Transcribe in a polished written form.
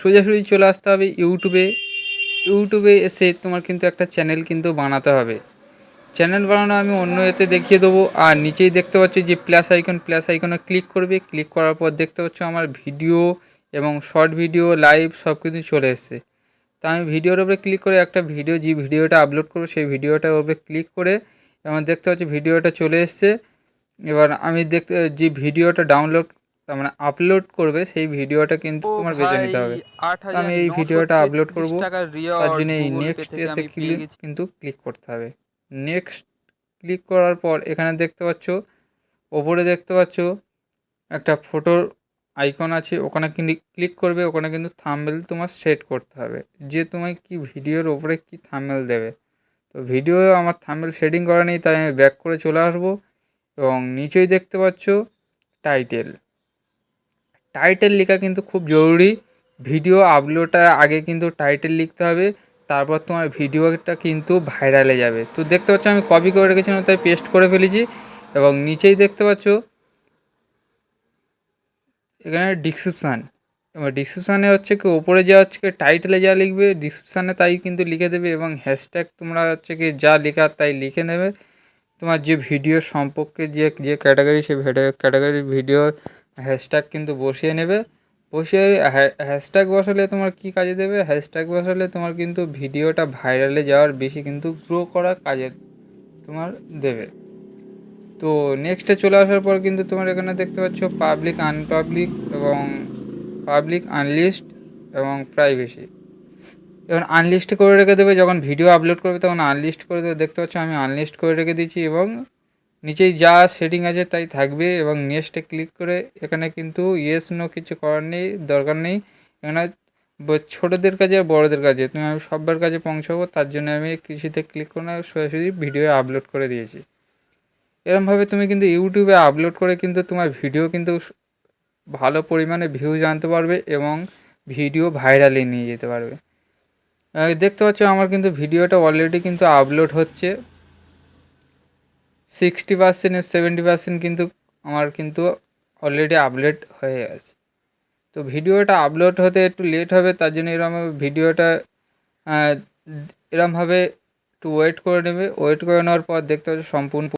সোজাসুজি চলে আসতে হবে ইউটিউবে এসে তোমার কিন্তু একটা চ্যানেল কিন্তু বানাতে হবে। চ্যানেল বানানো আমি অন্য এতে দেখিয়ে দেবো। আর নিচেই দেখতে পাচ্ছ যে প্লাস আইকনে ক্লিক করবে। ক্লিক করার পর দেখতে পাচ্ছ আমার ভিডিও এবং শর্ট ভিডিও, লাইভ সব কিছু চলে এসছে। তো আমি ভিডিওর উপরে ক্লিক করে একটা ভিডিও, যে ভিডিওটা আপলোড করবো সেই ভিডিওটার উপরে ক্লিক করে এবং দেখতে পাচ্ছি ভিডিওটা চলে এসছে। এবার আমি দেখতে যে ভিডিওটা ডাউনলোড তার মানে আপলোড করবে সেই ভিডিওটা কিন্তু ও তোমার বেছে ভাই, নিতে হবে। তো আমি এই ভিডিওটা আপলোড ৮,৯৩৩ করব, টাকার তার রিওয়ার্ড জন্য এই গুগল পে নেক্সট থেকে এতে আমি পেয়ে গেছি। কিন্তু ক্লিক করতে হবে। নেক্সট ক্লিক করার পর এখানে দেখতে পাচ্ছ, ওপরে দেখতে পাচ্ছ একটা ফটোর আইকন আছে, ওখানে ক্লিক করবে। ওখানে কিন্তু থাম্বনেল তোমার সেট করতে হবে, যে তোমায় কি ভিডিওর ওপরে কি থাম্বনেল দেবে। তো ভিডিও আমার থাম্বনেল সেটিং করা নেই, তাই আমি ব্যাক করে চলে আসবো এবং নিচেই দেখতে পাচ্ছ টাইটেল লেখা কিন্তু খুব জরুরি। ভিডিও আপলোডের আগে কিন্তু টাইটেল লিখতে হবে, তারপর তোমার ভিডিওটা কিন্তু ভাইরালে যাবে। তো দেখতে পাচ্ছ আমি কপি করে রেখেছিলাম, তাই পেস্ট করে ফেলেছি। এবং নিচেই দেখতে পাচ্ছ এখানে ডিসক্রিপশান, এবার ডিসক্রিপশানে হচ্ছে কি ওপরে যা হচ্ছে কি টাইটেলে যা লিখবে ডিসক্রিপশানে তাই কিন্তু লিখে দেবে, এবং হ্যাশট্যাগ তোমরা হচ্ছে কি যা লেখার তাই লিখে নেবে। তোমার যে ভিডিও সম্পর্কে যে যে ক্যাটাগরি, সেই ক্যাটাগরির ভিডিও হ্যাশট্যাগ কিন্তু বসিয়ে নেবে। বসিয়ে হ্যাশট্যাগ বসালে তোমার কি কাজে দেবে, হ্যাশট্যাগ বসালে তোমার কিন্তু ভিডিওটা ভাইরালে যাওয়ার বেশি কিন্তু গ্রো করার কাজে তোমার দেবে। তো নেক্সটে চলে আসার পর কিন্তু তোমার এখানে দেখতে পাচ্ছ পাবলিক, আনপাবলিক এবং পাবলিক, আনলিস্ট এবং প্রাইভেসি। যখন আনলিস্ট করে রেখে দেবে, যখন ভিডিও আপলোড করবে তখন আনলিস্ট করে দেবে। দেখতে পাচ্ছ আমি আনলিস্ট করে রেখে দিচ্ছি এবং নিচেই যা সেটিং আছে তাই থাকবে। এবং নেক্সটে ক্লিক করে এখানে কিন্তু ইয়েস নো কিছু করার নেই, দরকার নেই। এখানে ছোটোদের কাছে আর বড়োদের কাছে তুমি আমি সবার কাছে পৌঁছাবো, তার জন্য আমি কিছুতে ক্লিক করে না সোজাসুজি ভিডিও আপলোড করে দিয়েছি। এরমভাবে তুমি কিন্তু ইউটিউবে আপলোড করে কিন্তু তোমার ভিডিও কিন্তু ভালো পরিমাণে ভিউজ আনতে পারবে এবং ভিডিও ভাইরালে নিয়ে যেতে পারবে। দেখতে পাচ্ছ আমার কিন্তু ভিডিওটা অলরেডি কিন্তু আপলোড হচ্ছে। 60% 70% কিন্তু আমার কিন্তু অলরেডি আপলোড হয়ে গেছে। তো ভিডিওটা আপলোড হতে একটু লেট হবে, তার জন্য এরকম ভিডিওটা এরমভাবে একটু ওয়েট করে নেবে। ওয়েট করে নেওয়ার পর দেখতে পাচ্ছ সম্পূর্ণ